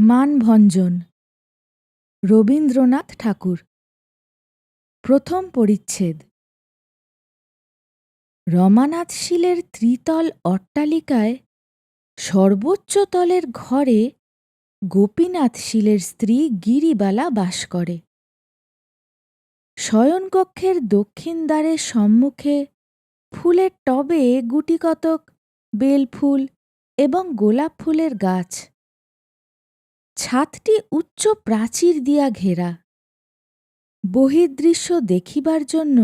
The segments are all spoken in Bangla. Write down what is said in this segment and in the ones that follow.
মানভঞ্জন রবীন্দ্রনাথ ঠাকুর। প্রথম পরিচ্ছেদ। রমানাথ শীলের ত্রিতল অট্টালিকায় সর্বোচ্চ তলের ঘরে গোপীনাথ শীলের স্ত্রী গিরিবালা বাস করে। শয়নকক্ষের দক্ষিণ দ্বারের সম্মুখে ফুলের টবে গুটিকতক বেলফুল এবং গোলাপ ফুলের গাছ। ছাদটি উচ্চ প্রাচীর দিয়া ঘেরা। বহির্দৃশ্য দেখিবার জন্য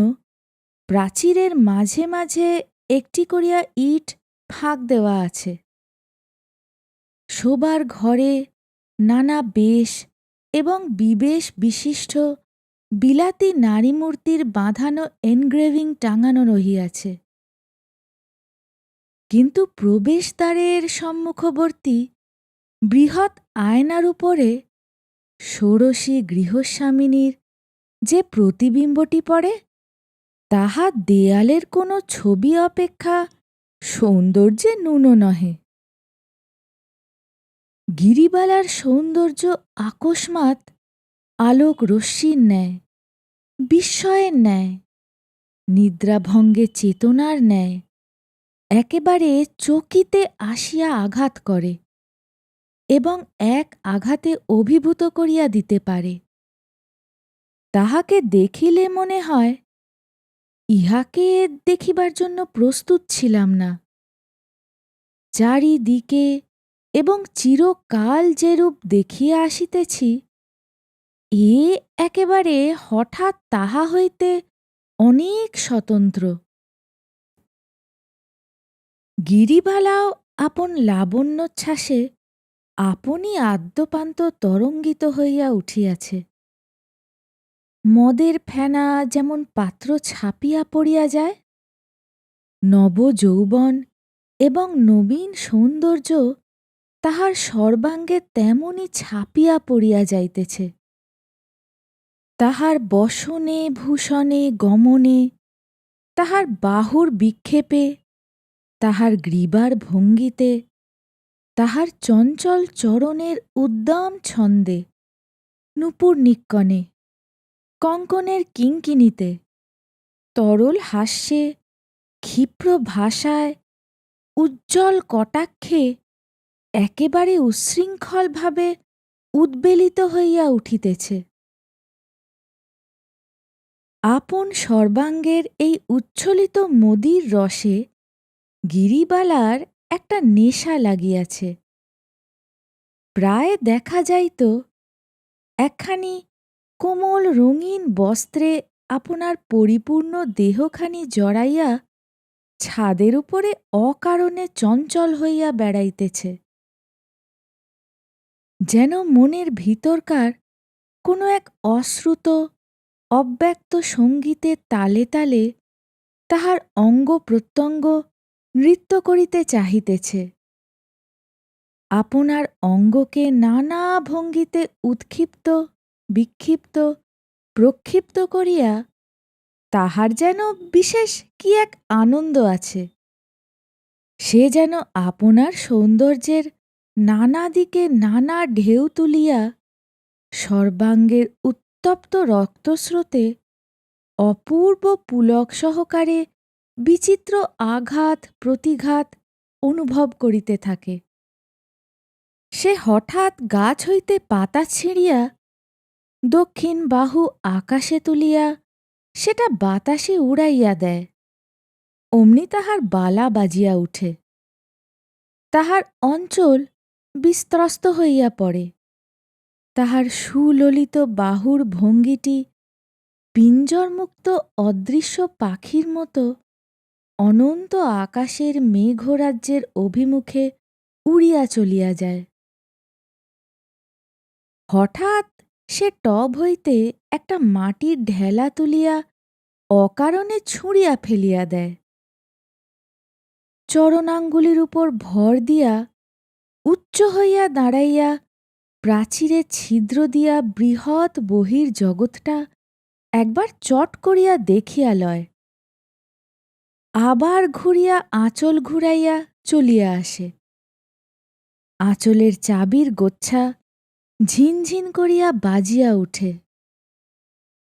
প্রাচীরের মাঝে মাঝে একটি করিয়া ইট ফাঁক দেওয়া আছে। শোবার ঘরে নানা বেশ এবং বিবেশ বিশিষ্ট বিলাতি নারীমূর্তির বাঁধানো এনগ্রেভিং টাঙানো রহিয়াছে। কিন্তু প্রবেশদ্বারের সম্মুখবর্তী বৃহৎ আয়নার উপরে ষোড়শী গৃহস্বামিনীর যে প্রতিবিম্বটি পড়ে, তাহা দেয়ালের কোনো ছবি অপেক্ষা সৌন্দর্যে ন্যূন নহে। গিরিবালার সৌন্দর্য আকস্মাৎ আলোক রশ্মির ন্যায়, বিস্ময়ের ন্যায়, নিদ্রাভঙ্গে চেতনার ন্যায় একেবারে চকিতে আসিয়া আঘাত করে এবং এক আঘাতে অভিভূত করিয়া দিতে পারে। তাহাকে দেখিলে মনে হয়, ইহাকে দেখিবার জন্য প্রস্তুত ছিলাম না। চারিদিকে এবং চিরকাল যেরূপ দেখিয়া আসিতেছি, এ একেবারে হঠাৎ তাহা হইতে অনেক স্বতন্ত্র। গিরিবালাও আপন লাবণ্যোচ্ছ্বাসে আপনি আদ্যপান্ত তরঙ্গিত হইয়া উঠিয়াছে। মদের ফেনা যেমন পাত্র ছাপিয়া পড়িয়া যায়, নবযৌবন এবং নবীন সৌন্দর্য তাহার সর্বাঙ্গে তেমনি ছাপিয়া পড়িয়া যাইতেছে। তাহার বসনে ভূষণে গমনে, তাহার বাহুর বিক্ষেপে, তাহার গ্রীবার ভঙ্গিতে, তাহার চঞ্চল চরণের উদ্দাম ছন্দে, নূপুর নিক্কণে, কঙ্কণের কিঙ্কিণীতে, তরল হাস্যে, ক্ষিপ্র ভাষায়, উজ্জ্বল কটাক্ষে একেবারে উচ্ছৃঙ্খলভাবে উদ্বেলিত হইয়া উঠিতেছে। আপন সর্বাঙ্গের এই উচ্ছ্বলিত মদির রসে গিরিবালার একটা নেশা লাগিয়াছে। প্রায় দেখা যাইত, একখানি কোমল রঙিন বস্ত্রে আপনার পরিপূর্ণ দেহখানি জড়াইয়া ছাদের উপরে অকারণে চঞ্চল হইয়া বেড়াইতেছে, যেন মনের ভিতরকার কোনো এক অশ্রুত অব্যক্ত সঙ্গীতের তালে তালে তাহার অঙ্গ প্রত্যঙ্গ নৃত্য করিতে চাহিতেছে। আপনার অঙ্গকে নানা ভঙ্গিতে উৎক্ষিপ্ত বিক্ষিপ্ত প্রক্ষিপ্ত করিয়া তাহার যেন বিশেষ কি এক আনন্দ আছে। সে যেন আপনার সৌন্দর্যের নানা দিকে নানা ঢেউ তুলিয়া সর্বাঙ্গের উত্তপ্ত রক্তস্রোতে অপূর্ব পুলক সহকারে বিচিত্র আঘাত প্রতিঘাত অনুভব করিতে থাকে। সে হঠাৎ গাছ হইতে পাতা ছিঁড়িয়া দক্ষিণ বাহু আকাশে তুলিয়া সেটা বাতাসে উড়াইয়া দেয়। অমনি তাহার বালা বাজিয়া উঠে, তাহার অঞ্চল বিস্ত্রস্ত হইয়া পড়ে। তাহার সুললিত বাহুর ভঙ্গিটি পিঞ্জরমুক্ত অদৃশ্য পাখির মতো অনন্ত আকাশের মেঘরাজ্যের অভিমুখে উড়িয়া চলিয়া যায়। হঠাৎ সে টব হইতে একটা মাটির ঢেলা তুলিয়া অকারণে ছুঁড়িয়া ফেলিয়া দেয়। চরণাঙ্গুলির উপর ভর দিয়া উচ্চ হইয়া দাঁড়াইয়া প্রাচীরে ছিদ্র দিয়া বৃহৎ বহির জগৎটা একবার চট করিয়া দেখিয়া লয়, আবার ঘুরিয়া আঁচল ঘুরাইয়া চলিয়া আসে। আঁচলের চাবির গোচ্ছা ঝিনঝিন করিয়া বাজিয়া উঠে।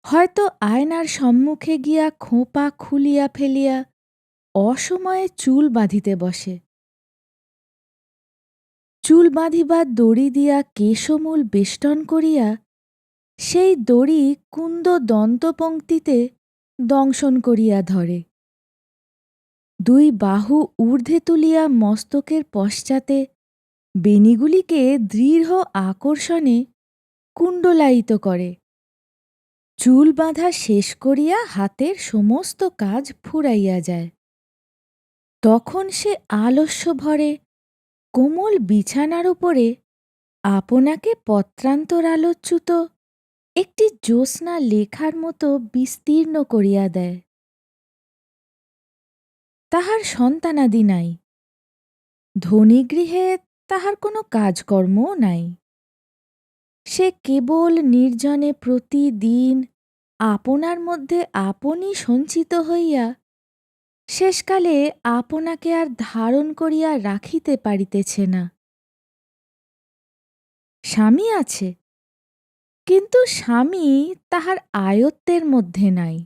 হয়তো আয়নার সম্মুখে গিয়া খোঁপা খুলিয়া ফেলিয়া অসময়ে চুল বাঁধিতে বসে। চুল বাঁধিবার দড়ি দিয়া কেশমূল বেষ্টন করিয়া সেই দড়ি কুন্দ দন্তপংক্তিতে দংশন করিয়া ধরে। দুই বাহু ঊর্ধ্বে তুলিয়া মস্তকের পশ্চাতে বেণীগুলিকে দৃঢ় আকর্ষণে কুণ্ডলায়িত করে। চুল বাঁধা শেষ করিয়া হাতের সমস্ত কাজ ফুরাইয়া যায়। তখন সে আলস্য ভরে কোমল বিছানার উপরে আপনাকে পত্রান্তরালোচ্যুত একটি জ্যোৎস্না লেখার মতো বিস্তীর্ণ করিয়া দেয়। তাহার সন্তানাদি নাই, ধনী গৃহে তাহার কোনো কাজকর্মও নাই। সে কেবল নির্জনে প্রতিদিন আপনার মধ্যে আপনি সঞ্চিত হইয়া শেষকালে আপনাকে আর ধারণ করিয়া রাখিতে পারিতেছে না। স্বামী আছে, কিন্তু স্বামী তাহার আয়ত্তের মধ্যে নাই।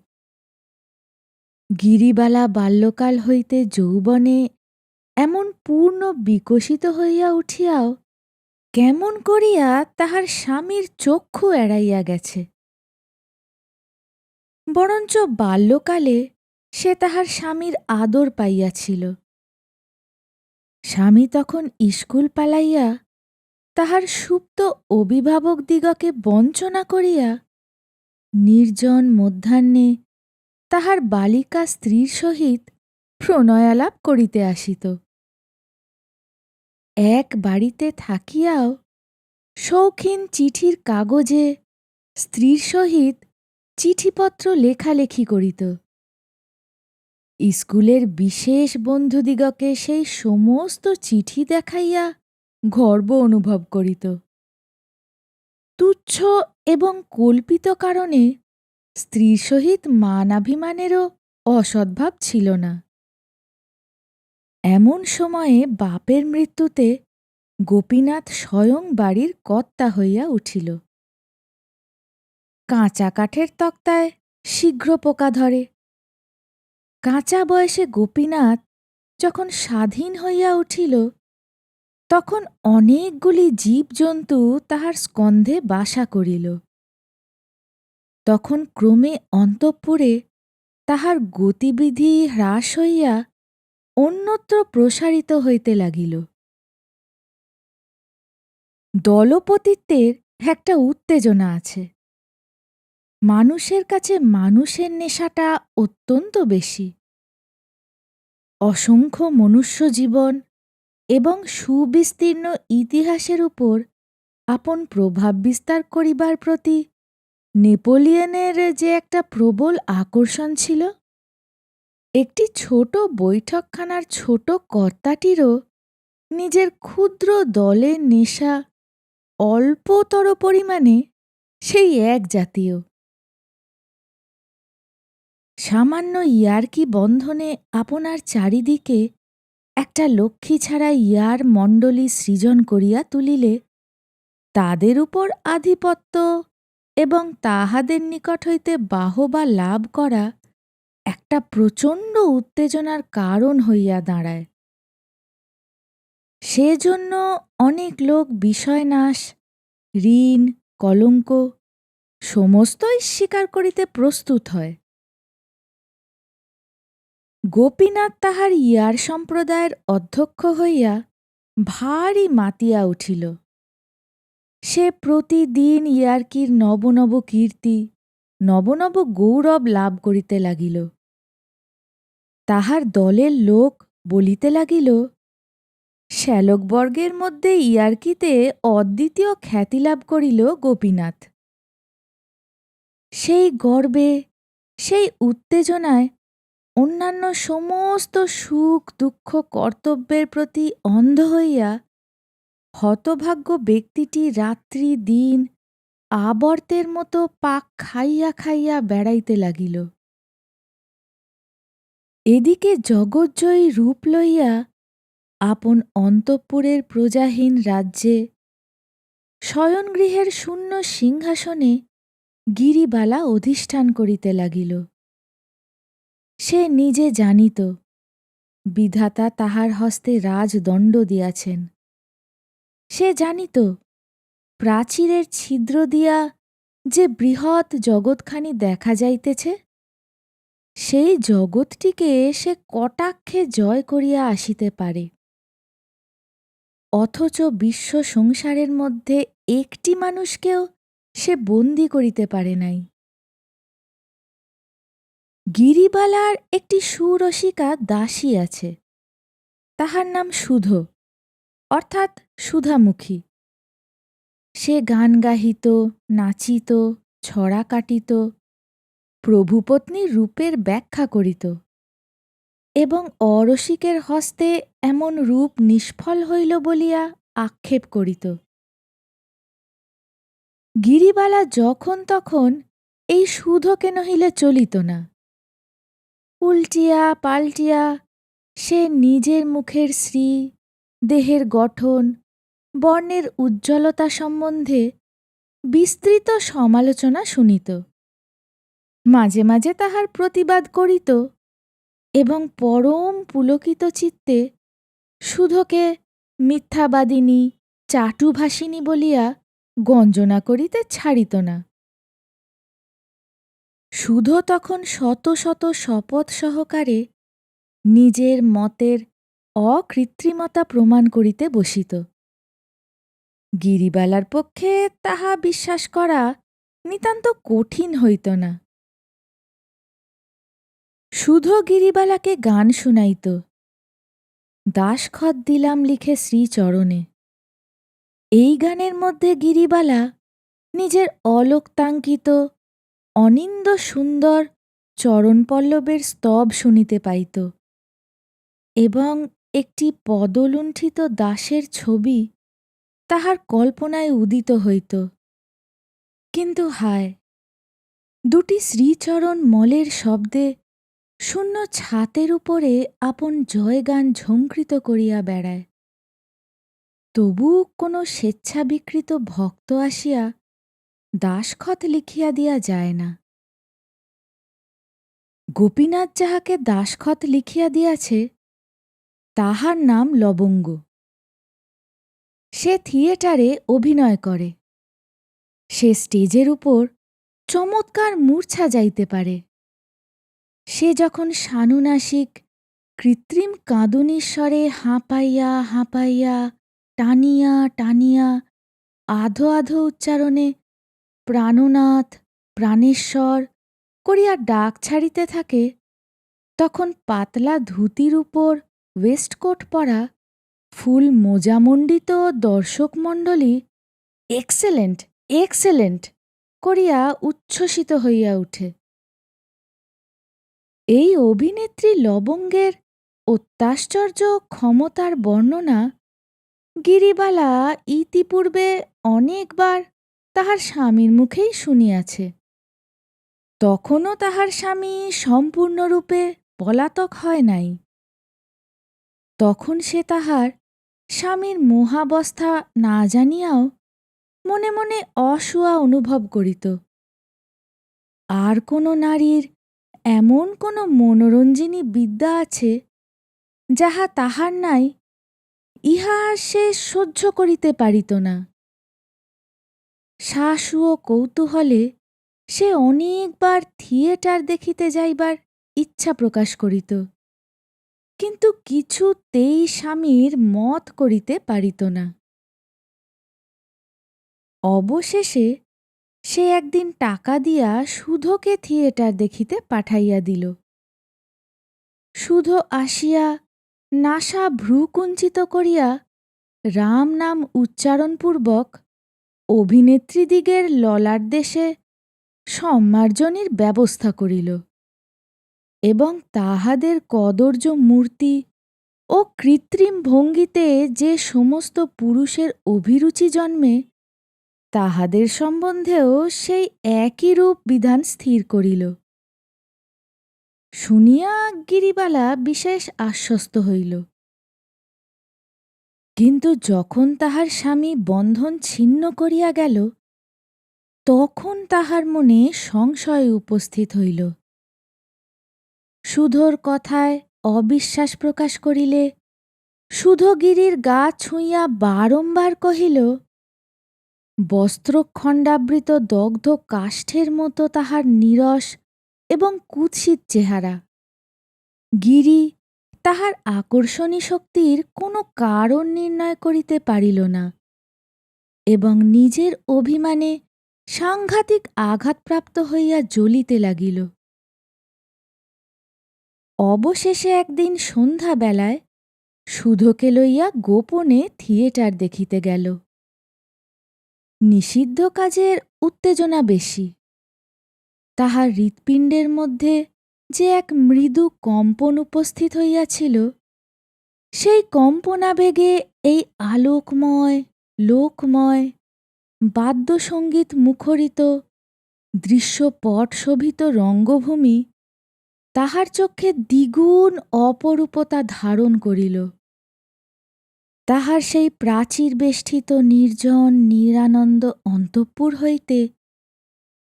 গিরিবালা বাল্যকাল হইতে যৌবনে এমন পূর্ণ বিকশিত হইয়া উঠিয়াও কেমন করিয়া তাহার স্বামীর চক্ষু এড়াইয়া গেছে। বরঞ্চ বাল্যকালে সে তাহার স্বামীর আদর পাইয়াছিল। স্বামী তখন ইস্কুল পালাইয়া তাহার সুপ্ত অভিভাবকদিগকে বঞ্চনা করিয়া নির্জন মধ্যাহ্নে তাহার বালিকা স্ত্রীর সহিত প্রণয়ালাপ করিতে আসিত। এক বাড়িতে থাকিয়াও শৌখিন চিঠির কাগজে স্ত্রীর সহিত চিঠিপত্র লেখালেখি করিত। স্কুলের বিশেষ বন্ধুদিগকে সেই সমস্ত চিঠি দেখাইয়া গর্ব অনুভব করিত। তুচ্ছ এবং কল্পিত কারণে স্ত্রীর সহিত মানাভিমানেরও অসদ্ভাব ছিল না। এমন সময়ে বাপের মৃত্যুতে গোপীনাথ স্বয়ং বাড়ির কর্তা হইয়া উঠিল। কাঁচা কাঠের তক্তায় শীঘ্র পোকা ধরে। কাঁচা বয়সে গোপীনাথ যখন স্বাধীন হইয়া উঠিল, তখন অনেকগুলি জীবজন্তু তাহার স্কন্ধে বাসা করিল। তখন ক্রমে অন্তঃপুরে তাহার গতিবিধি হ্রাস হইয়া অন্যত্র প্রসারিত হইতে লাগিল। দলপতিত্বের একটা উত্তেজনা আছে। মানুষের কাছে মানুষের নেশাটা অত্যন্ত বেশি। অসংখ্য মনুষ্য জীবন এবং সুবিস্তীর্ণ ইতিহাসের উপর আপন প্রভাব বিস্তার করিবার প্রতি নেপোলিয়নের যে একটা প্রবল আকর্ষণ ছিল, একটি ছোট বৈঠকখানার ছোট কর্তাটিরও নিজের ক্ষুদ্র দলের নেশা অল্পতর পরিমাণে সেই এক জাতীয়। সামান্য ইয়ার্কি বন্ধনে আপনার চারিদিকে একটা লক্ষ্মী ছাড়া ইয়ার মণ্ডলী সৃজন করিয়া তুলিলে তাদের উপর আধিপত্য এবং তাহাদের নিকট হইতে বাহবা লাভ করা একটা প্রচণ্ড উত্তেজনার কারণ হইয়া দাঁড়ায়। সেজন্য অনেক লোক বিষয়নাশ, ঋণ, কলঙ্ক সমস্তই স্বীকার করিতে প্রস্তুত হয়। গোপীনাথ তাহার ইয়ার সম্প্রদায়ের অধ্যক্ষ হইয়া ভারী মাতিয়া উঠিল। সে প্রতিদিন ইয়ার্কির নব নব কীর্তি, নব নব গৌরব লাভ করিতে লাগিল। তাহার দলের লোক বলিতে লাগিল, শ্যালকবর্গের মধ্যে ইয়ার্কিতে অদ্বিতীয় খ্যাতি লাভ করিল গোপীনাথ। সেই গর্বে, সেই উত্তেজনায় অন্যান্য সমস্ত সুখ দুঃখ কর্তব্যের প্রতি অন্ধ হইয়া হতভাগ্য ব্যক্তিটি রাত্রি দিন আবর্তের মতো পাক খাইয়া খাইয়া বেড়াইতে লাগিল। এদিকে জগজ্জয়ী রূপ লইয়া আপন অন্তঃপুরের প্রজাহীন রাজ্যে শয়নগৃহের শূন্য সিংহাসনে গিরিবালা অধিষ্ঠান করিতে লাগিল। সে নিজে জানিত বিধাতা তাহার হস্তে রাজদণ্ড দিয়াছেন। সে জানিত প্রাচীরের ছিদ্র দিয়া যে বৃহৎ জগৎখানি দেখা যাইতেছে, সেই জগৎটিকে সে কটাক্ষে জয় করিয়া আসিতে পারে। অথচ বিশ্ব সংসারের মধ্যে একটি মানুষকেও সে বন্দী করিতে পারে নাই। গিরিবালার একটি সুরসিকা দাসী আছে, তাহার নাম সুধ, অর্থাৎ সুধামুখী। সে গান গাহিত, নাচিত, ছড়া কাটিত, প্রভুপত্নীর রূপের ব্যাখ্যা করিত এবং অরসিকের হস্তে এমন রূপ নিষ্ফল হইল বলিয়া আক্ষেপ করিত। গিরিবালা যখন তখন এই সুধকে নহিলে চলিত না। উল্টিয়া পাল্টিয়া সে নিজের মুখের শ্রী, দেহের গঠন, বর্ণের উজ্জ্বলতা সম্বন্ধে বিস্তৃত সমালোচনা শুনিত, মাঝে মাঝে তাহার প্রতিবাদ করিত এবং পরম পুলকিত চিত্তে সুধকে মিথ্যাবাদিনী, চাটুভাষিনী বলিয়া গঞ্জনা করিতে ছাড়িত না। সুধ তখন শত শত শপথ সহকারে নিজের মতের অকৃত্রিমতা প্রমাণ করিতে বসিত। গিরিবালার পক্ষে তাহা বিশ্বাস করা নিতান্ত কঠিন হইত না। সুধ গিরিবালাকে গান শুনাইত, দাসখত দিলাম লিখে শ্রীচরণে। এই গানের মধ্যে গিরিবালা নিজের অলোকতাঙ্কিত অনিন্দ সুন্দর চরণপল্লবের স্তব শুনিতে পাইত এবং একটি পদলুণ্ঠিত দাসের ছবি তাহার কল্পনায় উদিত হইত। কিন্তু হায়, দুটি শ্রীচরণ মলের শব্দে শূন্য ছাতের উপরে আপন জয়গান ঝঙ্কৃত করিয়া বেড়ায়। তবু কোনো স্বেচ্ছাবিকৃত ভক্ত আসিয়া দাসখত লিখিয়া দিয়া যায় না। গোপীনাথ যাহাকে দাসখত লিখিয়া দিয়াছে তাহার নাম লবঙ্গ। সে থিয়েটারে অভিনয় করে। সে স্টেজের উপর চমৎকার মূর্ছা যাইতে পারে। সে যখন সানুনাসিক কৃত্রিম কাঁদুনির স্বরে হাঁপাইয়া হাঁপাইয়া, টানিয়া টানিয়া, আধো আধো উচ্চারণে প্রাণনাথ, প্রাণেশ্বর করিয়া ডাক ছাড়িতে থাকে, তখন পাতলা ধুতির উপর ওয়েস্টকোট পরা ফুল মোজামণ্ডিত দর্শকমণ্ডলী এক্সেলেন্ট, এক্সেলেন্ট করিয়া উচ্ছ্বসিত হইয়া উঠে। এই অভিনেত্রী লবঙ্গের অত্যাশ্চর্য ক্ষমতার বর্ণনা গিরিবালা ইতিপূর্বে অনেকবার তাহার স্বামীর মুখেই শুনিয়াছে। তখনও তাহার স্বামী সম্পূর্ণরূপে পলাতক হয় নাই। তখন সে তাহার স্বামীর মোহাবস্থা না জানিয়াও মনে মনে অসূয়া অনুভব করিত। আর কোনো নারীর এমন কোনো মনোরঞ্জিনী বিদ্যা আছে যাহা তাহার নাই, ইহা সে সহ্য করিতে পারিত না। শাসুও কৌতূহলে সে অনেকবার থিয়েটার দেখিতে যাইবার ইচ্ছা প্রকাশ করিত, কিন্তু কিছুতেই স্বামীর মত করিতে পারিত না। অবশেষে সে একদিন টাকা দিয়া সুধকে থিয়েটার দেখিতে পাঠাইয়া দিল। সুধ আসিয়া নাসা ভ্রূকুঞ্চিত করিয়া রাম নাম উচ্চারণপূর্বক অভিনেত্রীদিগের ললাটদেশে সম্মার্জনীর ব্যবস্থা করিল এবং তাহাদের কদর্য মূর্তি ও কৃত্রিম ভঙ্গিতে যে সমস্ত পুরুষের অভিরুচি জন্মে, তাহাদের সম্বন্ধেও সেই একই রূপ বিধান স্থির করিল। শুনিয়া গিরিবালা বিশেষ আশ্বস্ত হইল। কিন্তু যখন তাহার স্বামী বন্ধন ছিন্ন করিয়া গেল, তখন তাহার মনে সংশয় উপস্থিত হইল। সুধোর কথায় অবিশ্বাস প্রকাশ করিলে সুধো গিরির গা ছুঁইয়া বারম্বার কহিল, বস্ত্রখণ্ডাবৃত দগ্ধ কাষ্ঠের মতো তাহার নীরস এবং কুৎসিত চেহারা। গিরি তাহার আকর্ষণী শক্তির কোনো কারণ নির্ণয় করিতে পারিল না এবং নিজের অভিমানে সাংঘাতিক আঘাতপ্রাপ্ত হইয়া জ্বলিতে লাগিল। অবশেষে একদিন সন্ধ্যাবেলায় সুধোকে লইয়া গোপনে থিয়েটার দেখিতে গেল। নিষিদ্ধ কাজের উত্তেজনা বেশি। তাহার হৃৎপিণ্ডের মধ্যে যে এক মৃদু কম্পন উপস্থিত হইয়াছিল, সেই কম্পনাবেগে এই আলোকময়, লোকময়, বাদ্যসঙ্গীত মুখরিত, দৃশ্যপট শোভিত রঙ্গভূমি তাহার চক্ষে দ্বিগুণ অপরূপতা ধারণ করিল। তাহার সেই প্রাচীর বেষ্টিত নির্জন নিরানন্দ অন্তঃপুর হইতে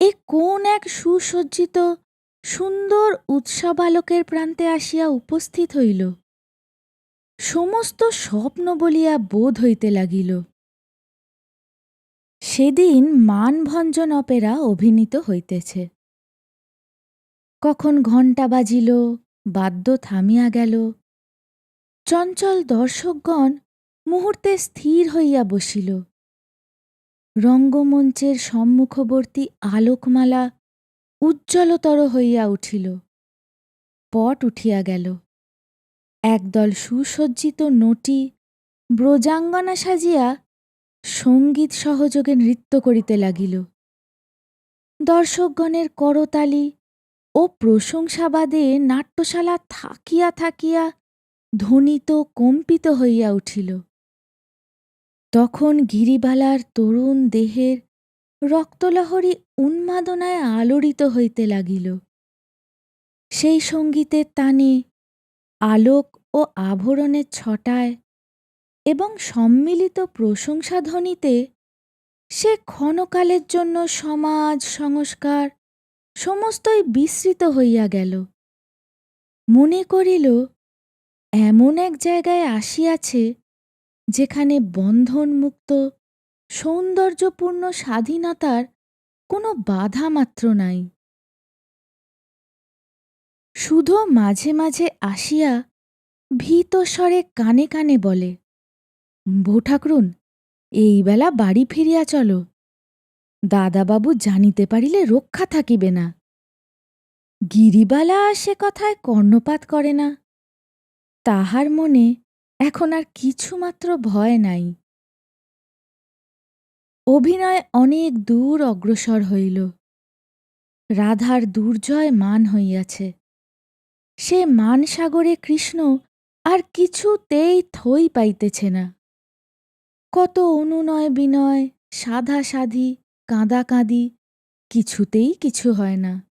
এ কোন এক সুসজ্জিত সুন্দর উৎসবালোকের প্রান্তে আসিয়া উপস্থিত হইল। সমস্ত স্বপ্ন বলিয়া বোধ হইতে লাগিল। সেদিন মানভঞ্জন অপেরা অভিনীত হইতেছে। কখন ঘণ্টা বাজিল, বাদ্য থামিয়া গেল, চঞ্চল দর্শকগণ মুহূর্তে স্থির হইয়া বসিল। রঙ্গমঞ্চের সম্মুখবর্তী আলোকমালা উজ্জ্বলতর হইয়া উঠিল। পট উঠিয়া গেল। একদল সুসজ্জিত নটী ব্রজাঙ্গনা সাজিয়া সঙ্গীত সহযোগে নৃত্য করিতে লাগিল। দর্শকগণের করতালি ও প্রশংসাবাদে নাট্যশালা থাকিয়া থাকিয়া ধ্বনিত কম্পিত হইয়া উঠিল। তখন গিরিবালার তরুণ দেহের রক্তলহরী উন্মাদনায় আলোড়িত হইতে লাগিল। সেই সঙ্গীতের তানে, আলোক ও আভরণের ছটায় এবং সম্মিলিত প্রশংসাধ্বনিতে সে ক্ষণকালের জন্য সমাজ সংস্কার সমস্তই বিস্মৃত হইয়া গেল। মনে করিল এমন এক জায়গায় আসিয়াছে যেখানে বন্ধনমুক্ত সৌন্দর্যপূর্ণ স্বাধীনতার কোনো বাধা মাত্র নাই। সুধো মাঝে মাঝে আসিয়া ভীত স্বরে কানে কানে বলে, বউঠাকরুন, এই বেলা বাড়ি ফিরিয়া চলো। দাদাবাবু জানিতে পারিলে রক্ষা থাকিবে না। গিরিবালা সে কথায় কর্ণপাত করে না। তাহার মনে এখন আর কিছুমাত্র ভয় নাই। অভিনয় অনেক দূর অগ্রসর হইল। রাধার দুর্জয় মান হইয়াছে। সে মানসাগরে কৃষ্ণ আর কিছুতেই থই পাইতেছে না। কত অনুনয় বিনয়, সাধা সাধি, কাঁদা কাঁদি, কিছুতেই কিছু হয় না।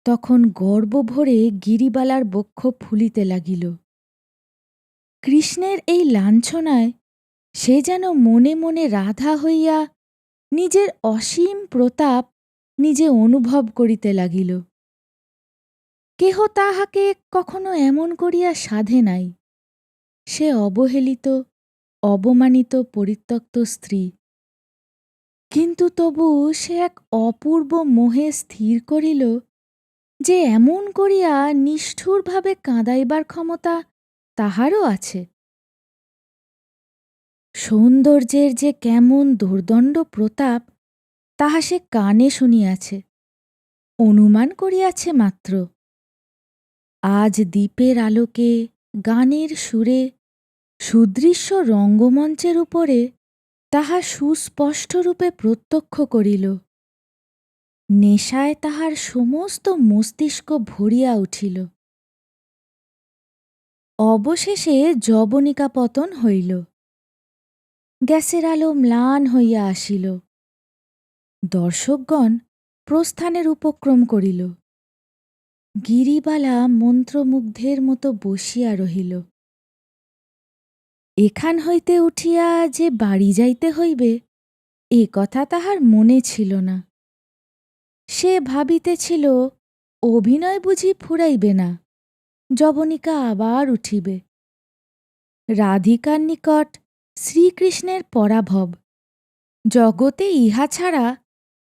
তখন গর্ব ভরে গিরিবালার বক্ষ ফুলিতে লাগিল। কৃষ্ণের এই লাঞ্ছনায় সে যেন মনে মনে রাধা হইয়া নিজের অসীম প্রতাপ নিজে অনুভব করিতে লাগিল। কেহ তাহাকে কখনো এমন করিয়া সাধে নাই। সে অবহেলিত, অবমানিত পরিত্যক্ত স্ত্রী। কিন্তু তবু সে এক অপূর্ব মোহে স্থির করিল যে এমন করিয়া নিষ্ঠুরভাবে কাঁদাইবার ক্ষমতা তাহারও আছে। সৌন্দর্যের যে কেমন দুর্দণ্ড প্রতাপ তাহা সে কানে শুনিয়াছে, অনুমান করিয়াছে মাত্র। আজ দীপের আলোকে, গানের সুরে, সুদৃশ্য রঙ্গমঞ্চের উপরে তাহা সুস্পষ্টরূপে প্রত্যক্ষ করিল। নেশায় তাহার সমস্ত মস্তিষ্ক ভরিয়া উঠিল। অবশেষে যবনিকা পতন হইল। গ্যাসের আলো ম্লান হইয়া আসিল। দর্শকগণ প্রস্থানের উপক্রম করিল। গিরিবালা মন্ত্রমুগ্ধের মতো বসিয়া রহিল। এখান হইতে উঠিয়া যে বাড়ি যাইতে হইবে এ কথা তাহার মনে ছিল না। সে ভাবিতেছিল অভিনয় বুঝি ফুরাইবে না, যবনিকা আবার উঠিবে। রাধিকার নিকট শ্রীকৃষ্ণের পরাভব, জগতে ইহা ছাড়া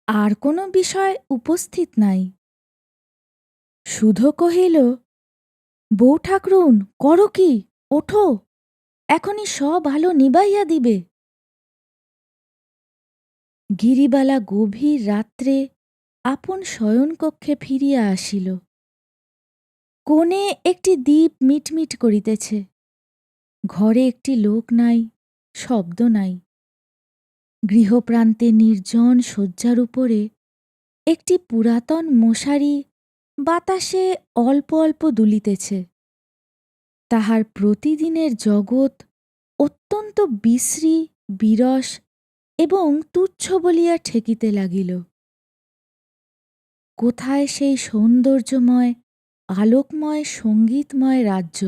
আর কোনো বিষয় উপস্থিত নাই। সুধ কহিল, বউ ঠাকরুন, করো কি? ওঠো, এখনই সব আলো নিবাইয়া দিবে। গিরিবালা গভীর রাত্রে আপন শয়নকক্ষে ফিরিয়া আসিল। কোণে একটি দীপ মিটমিট করিতেছে। ঘরে একটি লোক নাই, শব্দ নাই। গৃহপ্রান্তে নির্জন শয্যার উপরে একটি পুরাতন মশারি বাতাসে অল্প অল্প দুলিতেছে। তাহার প্রতিদিনের জগৎ অত্যন্ত বিশ্রী, বিরস এবং তুচ্ছ বলিয়া ঠেকিতে লাগিল। কোথায় সেই সৌন্দর্যময়, আলোকময়, সঙ্গীতময় রাজ্য,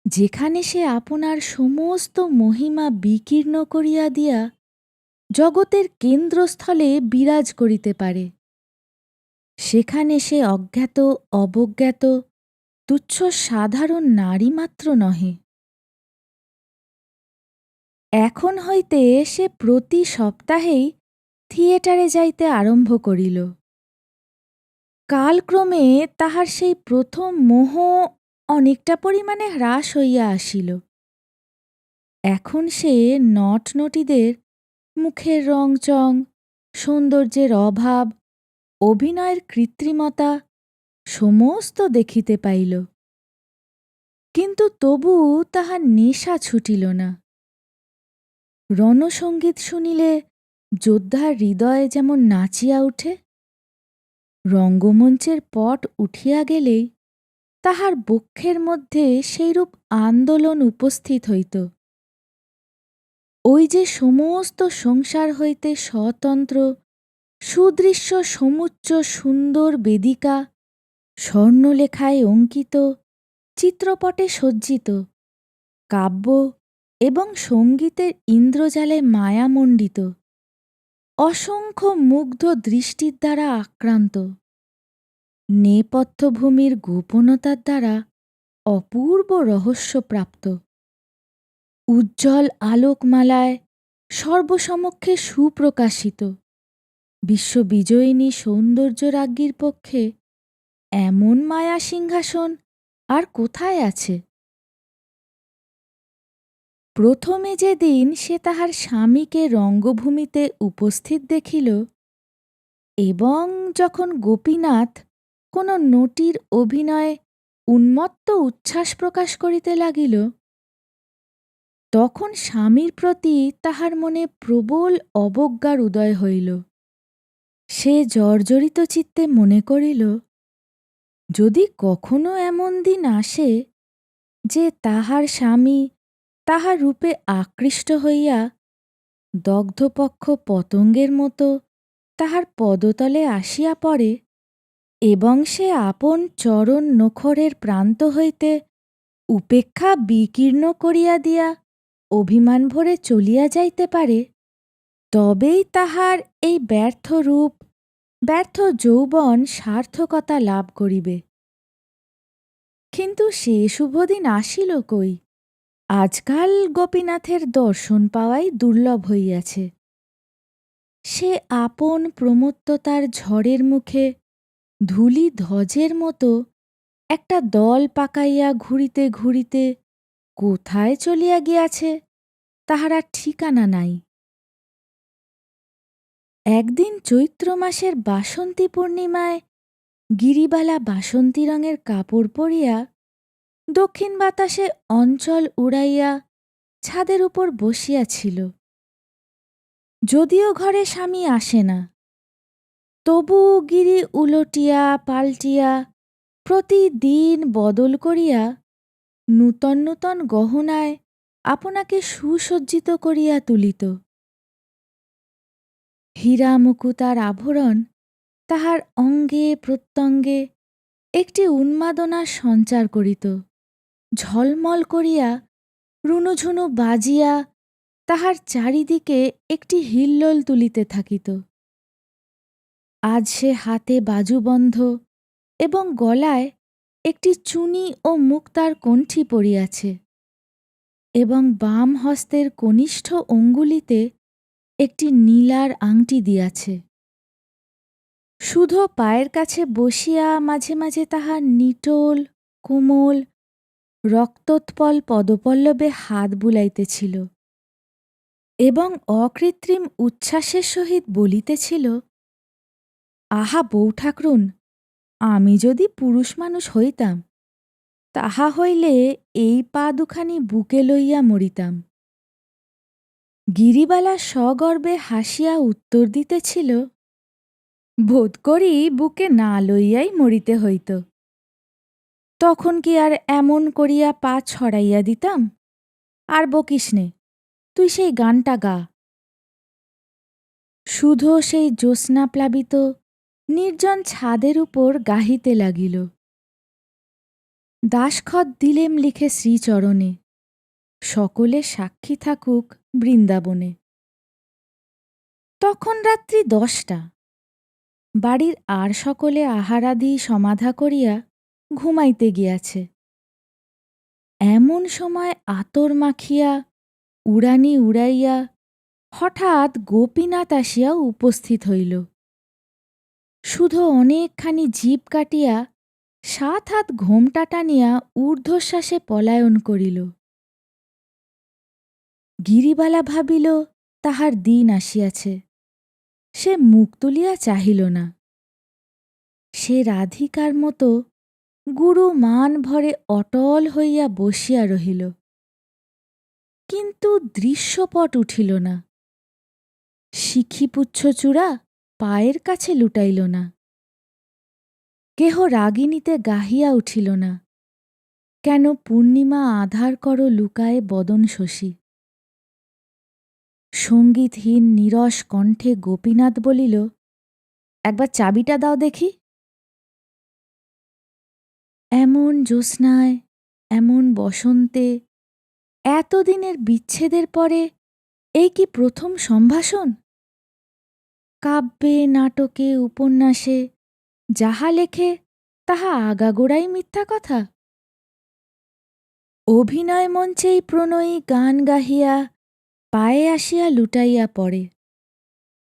যেখানে সে আপনার সমস্ত মহিমা বিকীর্ণ করিয়া দিয়া জগতের কেন্দ্রস্থলে বিরাজ করিতে পারে? সেখানে সে অজ্ঞাত, অবজ্ঞাত, তুচ্ছ সাধারণ নারী মাত্র নহে। এখন হইতে সে প্রতি সপ্তাহেই থিয়েটারে যাইতে আরম্ভ করিল। কালক্রমে তাহার সেই প্রথম মোহ অনেকটা পরিমাণে হ্রাস হইয়া আসিল। এখন সে নটনটীদের মুখের রংচং, সৌন্দর্যের অভাব, অভিনয়ের কৃত্রিমতা সমস্ত দেখিতে পাইল। কিন্তু তবু তাহার নেশা ছুটিল না। রণসঙ্গীত শুনিলে যোদ্ধার হৃদয় যেমন নাচিয়া উঠে, রঙ্গমঞ্চের পট উঠিয়া গেলেই তাহার বক্ষের মধ্যে সেইরূপ আন্দোলন উপস্থিত হইত। ওই যে সমস্ত সংসার হইতে স্বতন্ত্র সুদৃশ্য সমুচ্চ সুন্দর বেদিকা, স্বর্ণলেখায় অঙ্কিত, চিত্রপটে সজ্জিত, কাব্য এবং সঙ্গীতের ইন্দ্রজালে মায়ামণ্ডিত, অসংখ্য মুগ্ধ দৃষ্টির দ্বারা আক্রান্ত, নেপথ্যভূমির গোপনতার দ্বারা অপূর্ব রহস্যপ্রাপ্ত, উজ্জ্বল আলোকমালায় সর্বসমক্ষে সুপ্রকাশিত বিশ্ববিজয়িনী সৌন্দর্যরাজ্ঞীর পক্ষে এমন মায়া সিংহাসন আর কোথায় আছে? প্রথমে যেদিন সে তাহার স্বামীকে রঙ্গভূমিতে উপস্থিত দেখিল এবং যখন গোপীনাথ কোনো নটীর অভিনয়ে উন্মত্ত উচ্ছ্বাস প্রকাশ করিতে লাগিল, তখন স্বামীর প্রতি তাহার মনে প্রবল অবজ্ঞার উদয় হইল। সে জর্জরিত চিত্তে মনে করিল, যদি কখনো এমন দিন আসে যে তাহার স্বামী তাহার রূপে আকৃষ্ট হইয়া দগ্ধপক্ষ পতঙ্গের মতো তাহার পদতলে আসিয়া পড়ে এবং সে আপন চরণ নখরের প্রান্ত হইতে উপেক্ষা বিকীর্ণ করিয়া দিয়া অভিমান ভরে চলিয়া যাইতে পারে, তবেই তাহার এই ব্যর্থ রূপ, ব্যর্থ যৌবন সার্থকতা লাভ করিবে। কিন্তু সে শুভদিন আসিল কই? আজকাল গোপীনাথের দর্শন পাওয়াই দুর্লভ হইয়াছে। সে আপন প্রমত্ততার ঝড়ের মুখে ধূলি ধ্বজের মতো একটা দল পাকাইয়া ঘুরিতে ঘুরিতে কোথায় চলিয়া গিয়াছে তাহার আর ঠিকানা নাই। একদিন চৈত্র মাসের বাসন্তী পূর্ণিমায় গিরিবালা বাসন্তী রঙের কাপড় পরিয়া দক্ষিণ বাতাসে অঞ্চল উড়াইয়া ছাদের উপর বসিয়াছিল। যদিও ঘরে স্বামী আসে না, তবু গিরি উলটিয়া পাল্টিয়া প্রতিদিন বদল করিয়া নূতন নূতন গহনায় আপনাকে সুসজ্জিত করিয়া তুলিত। হীরা মুকুতার আভরণ তাহার অঙ্গে প্রত্যঙ্গে একটি উন্মাদনা সঞ্চার করিত। ঝলমল করিয়া রুনুঝুনু বাজিয়া তাহার চারিদিকে একটি হিল্লোল তুলিতে থাকিত। আজ সে হাতে বাজুবন্ধ এবং গলায় একটি চুনি ও মুক্তার কণ্ঠি পরিয়াছে এবং বাম হস্তের কনিষ্ঠ অঙ্গুলিতে একটি নীলার আংটি দিয়াছে। শুধু পায়ের কাছে বসিয়া মাঝে মাঝে তাহার নিটোল কোমল রক্তোৎপল পদপল্লবে হাত বুলাইতেছিল এবং অকৃত্রিম উচ্ছ্বাসের সহিত বলিতেছিল, আহা বৌঠাকরুন, আমি যদি পুরুষ মানুষ হইতাম, তাহা হইলে এই পা দুখানি বুকে লইয়া মরিতাম। গিরিবালা সগর্বে হাসিয়া উত্তর দিতেছিল, বোধ করি বুকে না লইয়াই মরিতে হইত। তখন কি আর এমন করিয়া পা ছড়াইয়া দিতাম? আর বকিস নে, তুই সেই গানটা গা। শুধু সেই জ্যোৎস্নাপ্লাবিত নির্জন ছাদের উপর গাহিতে লাগিল, দাসখত দিলেম লিখে শ্রীচরণে, সকলে সাক্ষী থাকুক বৃন্দাবনে। তখন রাত্রি 10টা। বাড়ির আর সকলে আহারাদি সমাধা করিয়া ঘুমাইতে গিয়াছে। এমন সময় আতর মাখিয়া উড়ানি উড়াইয়া হঠাৎ গোপীনাথ আসিয়া উপস্থিত হইল। শুধু অনেকখানি জিভ কাটিয়া 7 হাত ঘোমটা টানিয়া ঊর্ধ্বশ্বাসে পলায়ন করিল। গিরিবালা ভাবিল তাহার দিন আসিয়াছে। সে মুখ তুলিয়া চাহিল না। সে রাধিকার মতো গুরু মান ভরে অটল হইয়া বসিয়া রহিল, কিন্তু দৃশ্যপট উঠিল না। শিখিপুচ্ছ চূড়া পায়ের কাছে লুটাইল না। কেহ রাগিণীতে গাহিয়া উঠিল না, কেন পূর্ণিমা আধার কর লুকায়ে বদন শশী। সঙ্গীতহীন নীরস কণ্ঠে গোপীনাথ বলিল, একবার চাবিটা দাও দেখি। এমন জ্যোৎস্নায়, এমন বসন্তে, এতদিনের বিচ্ছেদের পরে এই কি প্রথম সম্ভাষণ? কাব্যে, নাটকে, উপন্যাসে যাহা লেখে তাহা আগাগোড়াই মিথ্যা কথা। অভিনয় মঞ্চেই প্রণয়ী গান গাহিয়া পায়ে আসিয়া লুটাইয়া পড়ে,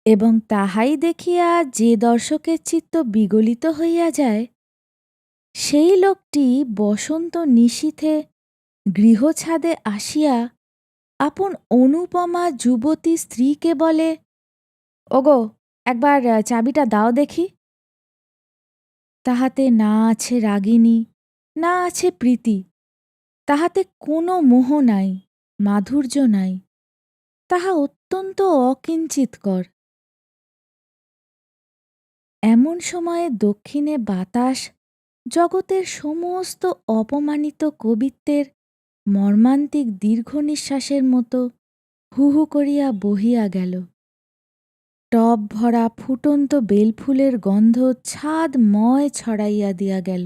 এবং তাহাই দেখিয়া যে দর্শকের চিত্ত বিগলিত হইয়া যায়, সেই লোকটি বসন্ত নিশীথে গৃহছাদে আসিয়া আপন অনুপমা যুবতী স্ত্রীকে বলে, ওগো, একবার চাবিটা দাও দেখি। তাহাতে না আছে রাগিণী, না আছে প্রীতি, তাহাতে কোনো মোহ নাই, মাধুর্য নাই, তাহা অত্যন্ত অকিঞ্চিৎকর। এমন সময়ে দক্ষিণে বাতাস জগতের সমস্ত অপমানিত কবিত্বের মর্মান্তিক দীর্ঘ নিঃশ্বাসের মতো হু হু করিয়া বহিয়া গেল। টব ভরা ফুটন্ত বেলফুলের গন্ধ ছাদময় ছড়াইয়া দিয়া গেল।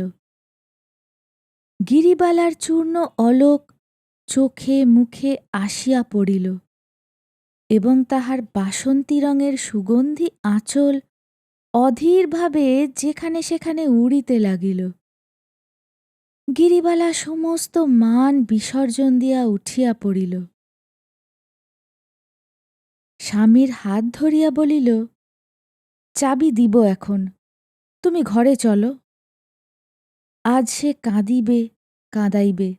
গিরিবালার চূর্ণ অলোক চোখে মুখে আসিয়া পড়িল, এবং তাহার বাসন্তী রঙের সুগন্ধি আঁচল অধীরভাবে যেখানে সেখানে উড়িতে লাগিল। গিরিবালা সমস্ত মান বিসর্জন দিয়া উঠিয়া পড়িল। স্বামীর হাত ধরিয়া বলিল, চাবি দিব এখন, তুমি ঘরে চলো। আজ সে কাঁদিবে, কাঁদাইবে,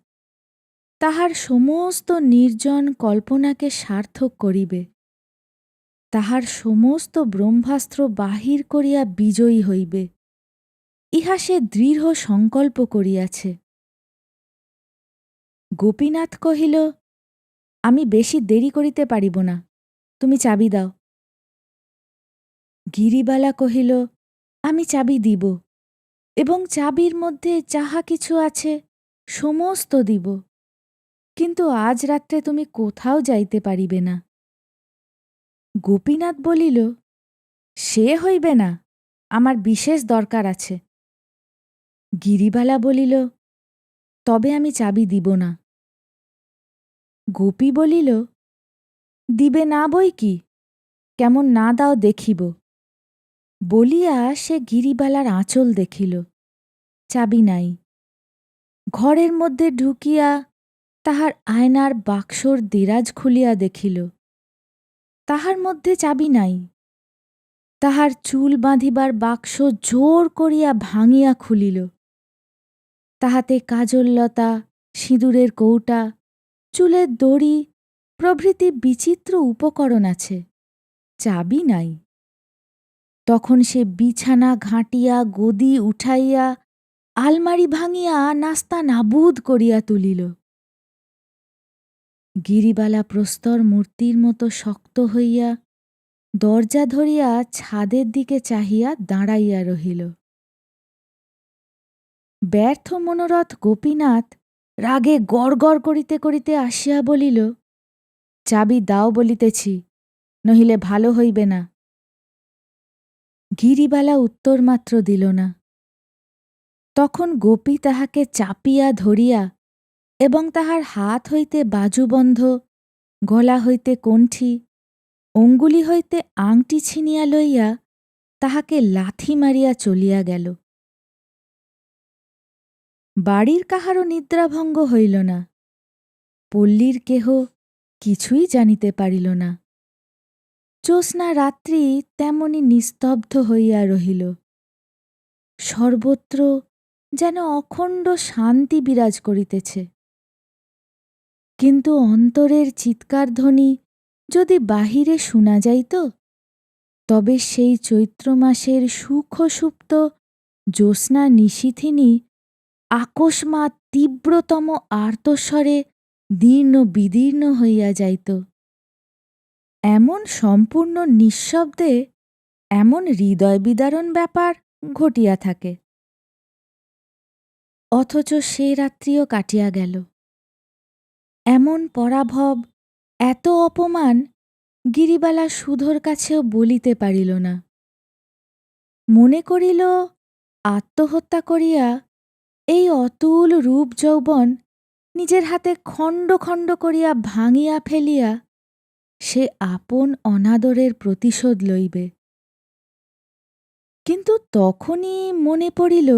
তাহার সমস্ত নির্জন কল্পনাকে সার্থক করিবে, তাহার সমস্ত ব্রহ্মাস্ত্র বাহির করিয়া বিজয়ী হইবে, ইহা সে দৃঢ় সংকল্প করিয়াছে। গোপীনাথ কহিল, আমি বেশি দেরি করিতে পারিব না, তুমি চাবি দাও। গিরিবালা কহিল, আমি চাবি দিব, এবং চাবির মধ্যে যাহা কিছু আছে সমস্ত দিব, কিন্তু আজ রাত্রে তুমি কোথাও যাইতে পারিবে না। গোপীনাথ বলিল, সে হইবে না, আমার বিশেষ দরকার আছে। গিরিবালা বলিল, তবে আমি চাবি দিব না। গোপী বলিল, দিবে না বই কি, কেমন না দাও দেখিব। বলিয়া সে গিরিবালার আঁচল দেখিল, চাবি নাই। ঘরের মধ্যে ঢুকিয়া তাহার আয়নার বাক্সর দেরাজ খুলিয়া দেখিল, তাহার মধ্যে চাবি নাই। তাহার চুল বাঁধিবার বাক্স জোর করিয়া ভাঙিয়া খুলিল, তাহাতে কাজললতা, সিঁদুরের কৌটা, চুলের দড়ি প্রভৃতি বিচিত্র উপকরণ আছে, চাবি নাই। তখন সে বিছানা ঘাঁটিয়া গদি উঠাইয়া আলমারি ভাঙিয়া নাস্তা নাবুদ করিয়া তুলিল। গিরিবালা প্রস্তর মূর্তির মতো শক্ত হইয়া দরজা ধরিয়া ছাদের দিকে চাহিয়া দাঁড়াইয়া রহিল। ব্যর্থ মনোরথ গোপীনাথ রাগে গড়গড় করিতে করিতে আসিয়া বলিল, চাবি দাও বলিতেছি, নহিলে ভালো হইবে না। গিরিবালা উত্তর মাত্র দিল না। তখন গোপী তাহাকে চাপিয়া ধরিয়া এবং তাহার হাত হইতে বাজুবন্ধ, গলা হইতে কণ্ঠি, অঙ্গুলি হইতে আংটি ছিনিয়া লইয়া তাহাকে লাথি মারিয়া চলিয়া গেল। বাড়ির কাহারও নিদ্রাভঙ্গ হইল না, পল্লীর কেহ কিছুই জানিতে পারিল না। জ্যোৎস্না রাত্রি তেমনি নিস্তব্ধ হইয়া রহিল। সর্বত্র যেন অখণ্ড শান্তি বিরাজ করিতেছে। কিন্তু অন্তরের চিৎকার ধ্বনি যদি বাহিরে শোনা যাইত, তবে সেই চৈত্র মাসের সুখসুপ্ত জ্যোৎস্না নিশীথিনী আকস্মাৎ তীব্রতম আর্তস্বরে দীর্ণ বিদীর্ণ হইয়া যাইত। এমন সম্পূর্ণ নিঃশব্দে এমন হৃদয় বিদারণ ব্যাপার ঘটিয়া থাকে। অথচ সে রাত্রিও কাটিয়া গেল। এমন পরাভব, এত অপমান গিরিবালা সুধোর কাছেও বলিতে পারিল না। মনে করিল আত্মহত্যা করিয়া এই অতুল রূপ যৌবন নিজের হাতে খণ্ড খণ্ড করিয়া ভাঙিয়া ফেলিয়া সে আপন অনাদরের প্রতিশোধ লইবে। কিন্তু তখনই মনে পড়িল,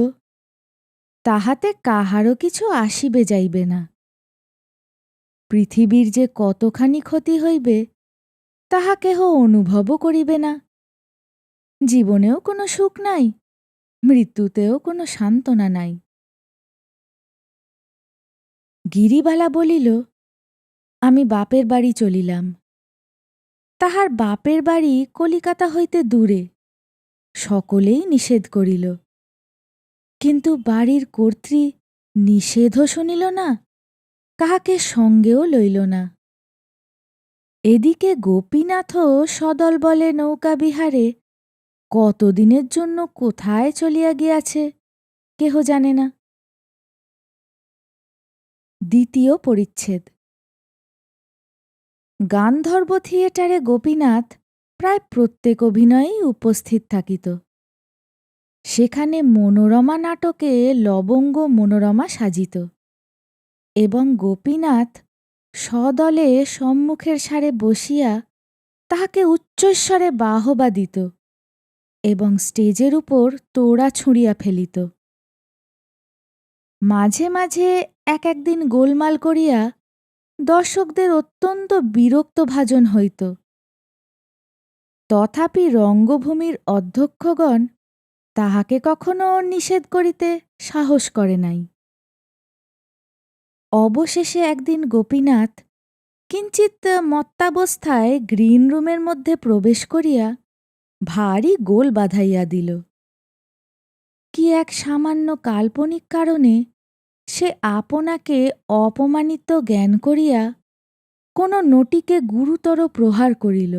তাহাতে কাহারও কিছু আসিবে যাইবে না। পৃথিবীর যে কতখানি ক্ষতি হইবে তাহা কেহ অনুভবও করিবে না। জীবনেও কোনো সুখ নাই, মৃত্যুতেও কোনো সান্ত্বনা নাই। গিরিবালা বলিল, আমি বাপের বাড়ি চলিলাম। তাহার বাপের বাড়ি কলিকাতা হইতে দূরে, সকলেই নিষেধ করিল। কিন্তু বাড়ির কর্ত্রী নিষেধও শুনিল না, কাহাকে সঙ্গেও লইল না। এদিকে গোপীনাথও সদল বলে নৌকা বিহারে কতদিনের জন্য কোথায় চলিয়া গিয়াছে কেহ জানে না। দ্বিতীয় পরিচ্ছেদ। গান্ধর্ব থিয়েটারে গোপীনাথ প্রায় প্রত্যেক অভিনয়েই উপস্থিত থাকিত। সেখানে মনোরমা নাটকে লবঙ্গ মনোরমা সাজিত এবং গোপীনাথ সদলে সম্মুখের সারে বসিয়া তাহাকে উচ্চস্বরে বাহবা দিত এবং স্টেজের উপর তোড়া ছুঁড়িয়া ফেলিত। মাঝে মাঝে এক একদিন গোলমাল করিয়া দর্শকদের অত্যন্ত বিরক্তভাজন হইত। তথাপি রঙ্গভূমির অধ্যক্ষগণ তাহাকে কখনো নিষেধ করিতে সাহস করে নাই। অবশেষে একদিন গোপীনাথ কিঞ্চিৎ মত্তাবস্থায় গ্রিন রুমের মধ্যে প্রবেশ করিয়া ভারী গোল বাধাইয়া দিল। কি এক সামান্য কাল্পনিক কারণে সে আপনাকে অপমানিত জ্ঞান করিয়া কোনো নটিকে গুরুতর প্রহার করিল।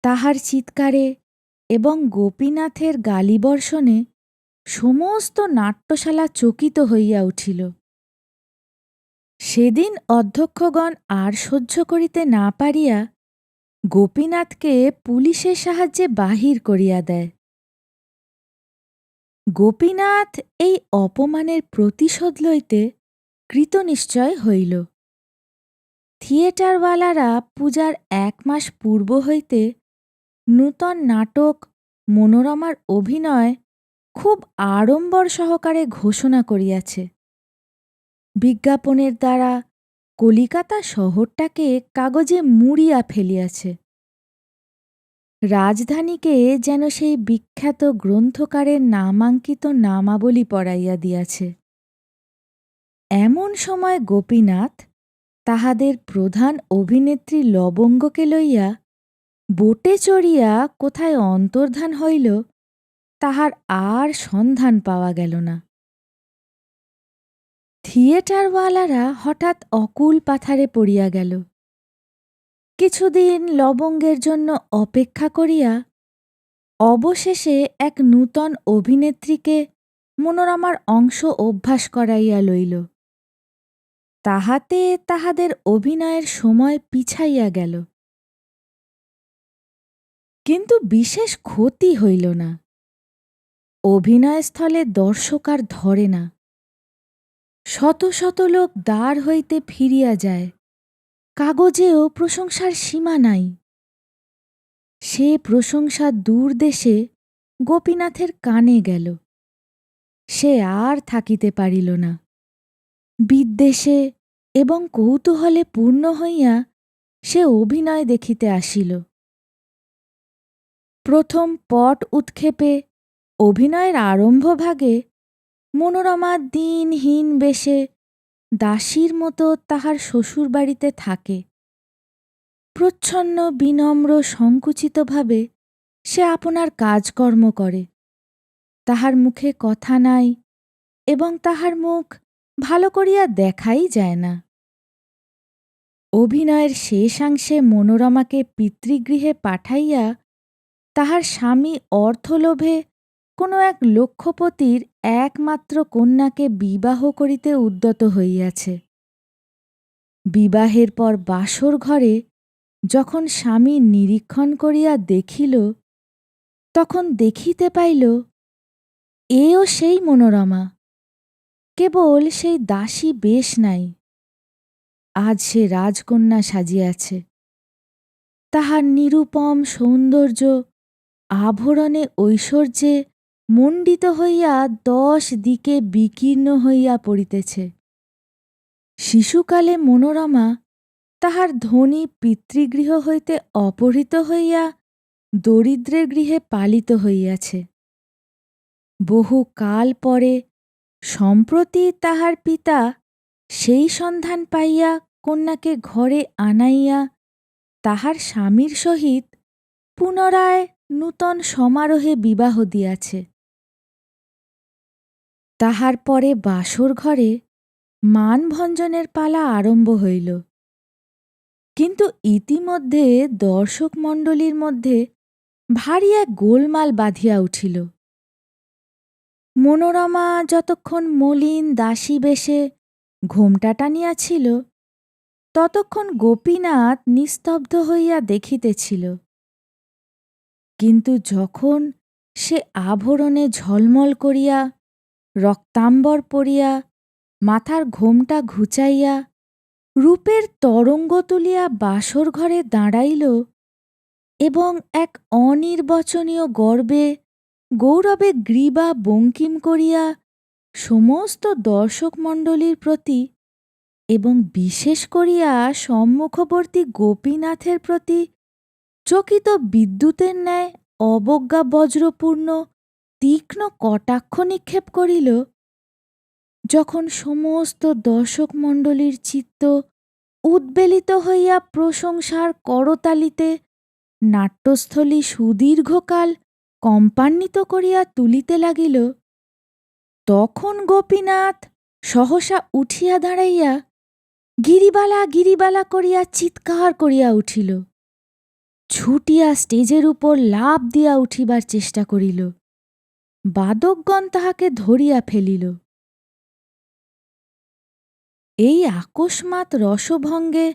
তাহার চিৎকারে এবং গোপীনাথের গালিবর্ষণে সমস্ত নাট্যশালা চকিত হইয়া উঠিল। সেদিন অধ্যক্ষগণ আর সহ্য করিতে না পারিয়া গোপীনাথকে পুলিশের সাহায্যে বাহির করিয়া দেয়। গোপীনাথ এই অপমানের প্রতিশোধ লইতে কৃতনিশ্চয় হইল। থিয়েটারওয়ালারা পূজার ১ মাস পূর্ব হইতে নূতন নাটক মনোরমার অভিনয় খুব আড়ম্বর সহকারে ঘোষণা করিয়াছে। বিজ্ঞাপনের দ্বারা কলিকাতা শহরটাকে কাগজে মুড়িয়া ফেলিয়াছে। রাজধানীকে যেন সেই বিখ্যাত গ্রন্থকারের নামাঙ্কিত নামাবলী পড়াইয়া দিয়াছে। এমন সময় গোপীনাথ তাহাদের প্রধান অভিনেত্রী লবঙ্গকে লইয়া বোটে চড়িয়া কোথায় অন্তর্ধান হইল তাহার আর সন্ধান পাওয়া গেল না। থিয়েটারওয়ালারা হঠাৎ অকুল পাথারে পড়িয়া গেল। কিছুদিন লবঙ্গের জন্য অপেক্ষা করিয়া অবশেষে এক নূতন অভিনেত্রীকে মনোরমার অংশ অভ্যাস করাইয়া লইল। তাহাতে তাহাদের অভিনয়ের সময় পিছাইয়া গেল, কিন্তু বিশেষ ক্ষতি হইল না। অভিনয়স্থলে দর্শক আর ধরে না। শত শত লোক দ্বার হইতে ফিরিয়া যায়, কাগজেও প্রশংসার সীমা নাই। সে প্রশংসা দূর দেশে গোপীনাথের কানে গেল। সে আর থাকিতে পারিল না। বিদ্বেষে এবং কৌতূহলে পূর্ণ হইয়া সে অভিনয় দেখিতে আসিল। প্রথম পট উৎক্ষেপে অভিনয়ের আরম্ভভাগে মনোরমা দিনহীন বেশে দাসীর মতো তাহার শ্বশুরবাড়িতে থাকে। প্রচ্ছন্ন বিনম্র সংকুচিতভাবে সে আপনার কাজকর্ম করে। তাহার মুখে কথা নাই এবং তাহার মুখ ভালো করিয়া দেখাই যায় না। অভিনয়ের শেষাংশে মনোরমাকে পিতৃগৃহে পাঠাইয়া তাহার স্বামী অর্থলোভে কোনো এক লক্ষপতির একমাত্র কন্যাকে বিবাহ করিতে উদ্যত হইয়াছে। বিবাহের পর বাসর ঘরে যখন স্বামী নিরীক্ষণ করিয়া দেখিল, তখন দেখিতে পাইল এও সেই মনোরমা, কেবল সেই দাসী বেশ নাই। আজ সে রাজকন্যা সাজিয়াছে। তাহার নিরুপম সৌন্দর্য আভরণে ঐশ্বর্যে মণ্ডিত হইয়া 10 দিকে বিকীর্ণ হইয়া পড়িতেছে। শিশুকালে মনোরমা তাহার ধনী পিতৃগৃহ হইতে অপহৃত হইয়া দরিদ্রের গৃহে পালিত হইয়াছে। বহু কাল পরে সম্প্রতি তাহার পিতা সেই সন্ধান পাইয়া কন্যাকে ঘরে আনাইয়া তাহার স্বামীর সহিত পুনরায় নূতন সমারোহে বিবাহ দিয়াছে। তাহার পরে বাসর ঘরে মানভঞ্জনের পালা আরম্ভ হইল। কিন্তু ইতিমধ্যে দর্শকমণ্ডলীর মধ্যে ভারী এক গোলমাল বাঁধিয়া উঠিল। মনোরমা যতক্ষণ মলিন দাসী বেশে ঘোমটা টানিয়াছিল, ততক্ষণ গোপীনাথ নিস্তব্ধ হইয়া দেখিতেছিল। কিন্তু যখন সে আভরণে ঝলমল করিয়া রক্তাম্বর পরিয়া মাথার ঘোমটা ঘুচাইয়া রূপের তরঙ্গ তুলিয়া বাসর ঘরে দাঁড়াইল এবং এক অনির্বচনীয় গর্বে গৌরবে গ্রীবা বঙ্কিম করিয়া সমস্ত দর্শকমণ্ডলীর প্রতি এবং বিশেষ করিয়া সম্মুখবর্তী গোপীনাথের প্রতি চকিত বিদ্যুতের ন্যায় অবজ্ঞা বজ্রপূর্ণ তীক্ষ্ণ কটাক্ষ নিক্ষেপ করিল, যখন সমস্ত দর্শকমণ্ডলীর চিত্ত উদ্বেলিত হইয়া প্রশংসার করতালিতে নাট্যস্থলী সুদীর্ঘকাল কম্পান্বিত করিয়া তুলিতে লাগিল, তখন গোপীনাথ সহসা উঠিয়া দাঁড়াইয়া গিরিবালা গিরিবালা করিয়া চিৎকার করিয়া উঠিল। ছুটিয়া স্টেজের উপর লাফ দিয়া উঠিবার চেষ্টা করিল। বাদকগণ তাহাকে ধরিয়া ফেলিল। এই আকস্মাৎ রসভঙ্গে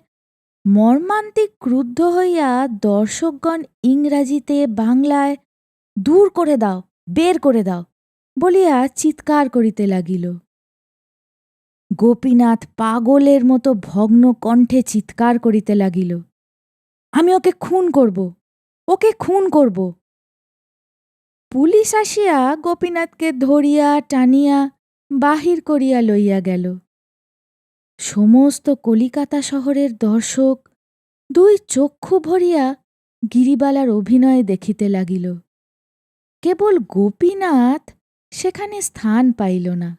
মর্মান্তিক ক্রুদ্ধ হইয়া দর্শকগণ ইংরাজিতে বাংলায় দূর করে দাও, বের করে দাও বলিয়া চিৎকার করিতে লাগিল। গোপীনাথ পাগলের মতো ভগ্ন কণ্ঠে চিৎকার করিতে লাগিল, আমি ওকে খুন করব, ওকে খুন করব। পুলিশ আসিয়া গোপীনাথকে ধরিয়া টানিয়া বাহির করিয়া লইয়া গেল। সমস্ত কলিকাতা শহরের দর্শক দুই চক্ষু ভরিয়া গিরিবালার অভিনয় দেখিতে লাগিল। কেবল গোপীনাথ সেখানে স্থান পাইল না।